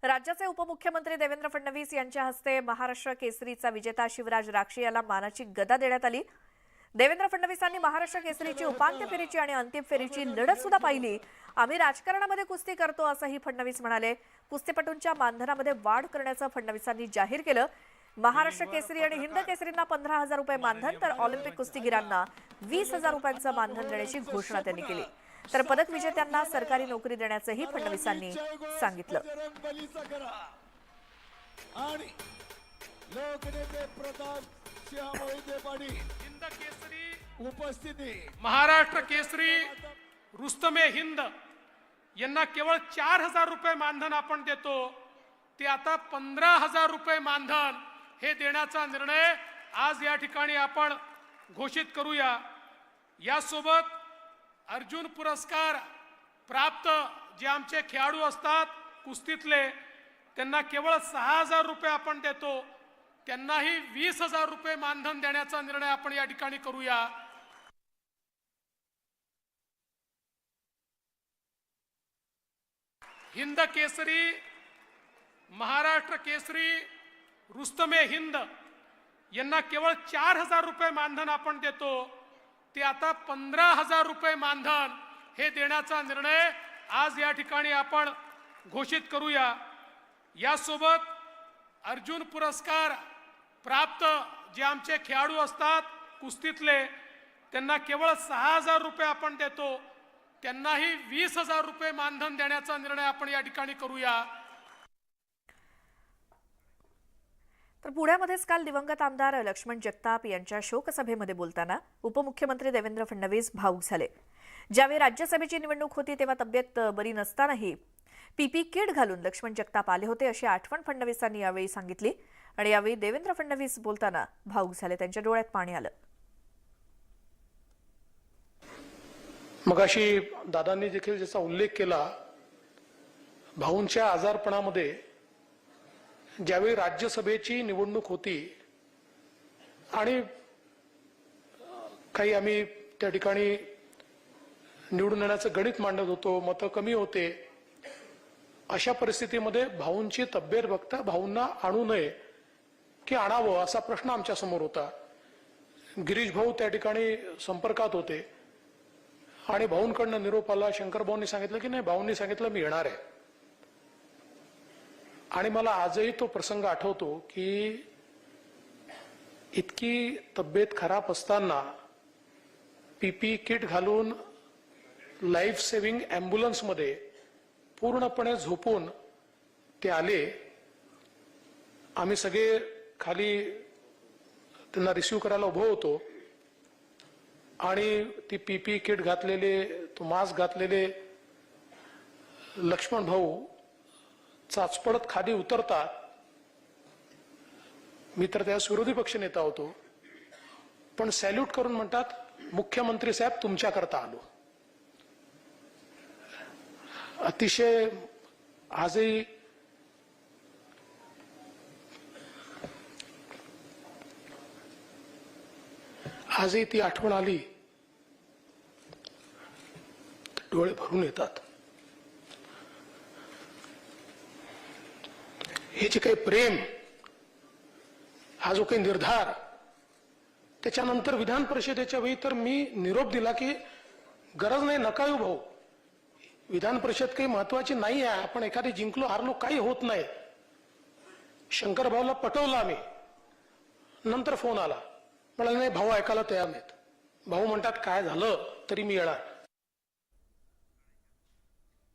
राज्याचे उपमुख्यमंत्री देवेंद्र फडणवीस यांच्या हस्ते महाराष्ट्र केसरीचा विजेता शिवराज राक्षी याला मानाची गदा देण्यात आली। देवेंद्र फडणवीसांनी महाराष्ट्र केसरीची उपांत्य फेरीची आणि अंतिम फेरीची लढत सुद्धा पाहिली। आम्ही राजकारणामध्ये कुस्ती करतो असंही फडणवीस म्हणाले। कुस्तीपटूंच्या मानधनामध्ये वाढ करण्याचं फडणवीसांनी जाहीर केलं। महाराष्ट्र केसरी आणि हिंद केसरींना 15,000 रुपये मानधन तर ऑलिम्पिक कुस्तीगीरांना 20,000 रुपयांचं मानधन देण्याची घोषणा त्यांनी केली। तर पदक विजेत्यांना सरकारी नोकरी देण्याचंही फडणवीसांनी सांगितलं। महाराष्ट्र केसरी रुस्तमे हिंद यांना केवळ 4,000 रुपये मानधन आपण देतो, ते आता 15,000 रुपये मानधन हे देण्याचा निर्णय आज या ठिकाणी आपण घोषित करूया। यासोबत अर्जुन पुरस्कार प्राप्त जे आमचे खेळाडू असतात कुस्तीतले, त्यांना केवळ 6,000 रुपये आपण देतो, त्यांनाही 20,000 रुपये मानधन देण्याचा निर्णय आपण या ठिकाणी करूया। हिंद केसरी महाराष्ट्र केसरी रुस्तमे हिंद यांना केवळ 4,000 रुपये मानधन आपण देतो, ते आता 15,000 रुपये मानधन हे देण्याचा निर्णय आज या ठिकाणी आपण घोषित करूया। यासोबत अर्जुन पुरस्कार प्राप्त जे आमचे खेळाडू असतात कुस्तीतले, त्यांना केवळ 6,000 रुपये आपण देतो, त्यांनाही 20,000 रुपये मानधन देण्याचा निर्णय आपण या ठिकाणी करूया। तर पुण्यामध्येच काल दिवंगत आमदार लक्ष्मण जगताप यांच्या शोकसभेमध्ये बोलताना उपमुख्यमंत्री देवेंद्र फडणवीस भावुक झाले। ज्यावेळी राज्यसभेची निवडणूक होती तेव्हा तब्येत बरी नसतानाही पीपी किट घालून लक्ष्मण जगताप आले होते अशी आठवण फडणवीसांनी यावेळी सांगितली। आणि यावेळी देवेंद्र फडणवीस बोलताना भावुक झाले, त्यांच्या डोळ्यात पाणी आलं। मगाशी दादांनी देखील ज्याचा उल्लेख केला, भाऊंच्या आजारपणामध्ये ज्यावेळी राज्यसभेची निवडणूक होती आणि काही आम्ही त्या ठिकाणी निवडून येण्याचं गणित मांडत होतो, मतं कमी होते, अशा परिस्थितीमध्ये भाऊंची तब्येत बघता भाऊंना आणू नये की आणावं असा प्रश्न आमच्या समोर होता। गिरीश भाऊ त्या ठिकाणी संपर्कात होते आणि भाऊंकडनं निरोप आला। शंकर भाऊंनी सांगितलं की नाही, भाऊंनी सांगितलं मी येणार आहे। आणि मला आजही तो प्रसंग आठवतो की इतकी तब्येत खराब असताना पीपी किट घालून लाईफ सेव्हिंग ॲम्ब्युलन्स मध्ये पूर्णपणे झोपून ते आले। आम्ही सगळे खाली त्यांना रिसीव्ह करायला उभं होतो आणि ती पीपी किट घातलेले, तो मास्क घातलेले लक्ष्मण भाऊ चाचपडत खाली उतरतात। मी तर त्यास विरोधी पक्ष नेता होतो, पण सॅल्यूट करून म्हणतात मुख्यमंत्री साहेब तुमच्याकरता आलो। अतिशय आजही ती आठवण आली, डोळे भरून येतात। हे जे काही प्रेम, हा जो काही निर्धार, त्याच्यानंतर विधान परिषदेच्या वेळी तर मी निरोप दिला की गरज नाही, नका येऊ भाऊ, विधान परिषद काही महत्वाची नाही आहे, आपण एखादी जिंकलो हारलो काही होत नाही। शंकर भाऊला पटवलं आम्ही। नंतर फोन आला, म्हणाले नाही भाऊ ऐकायला तयार नाहीत। भाऊ म्हणतात काय झालं तरी मी येणार।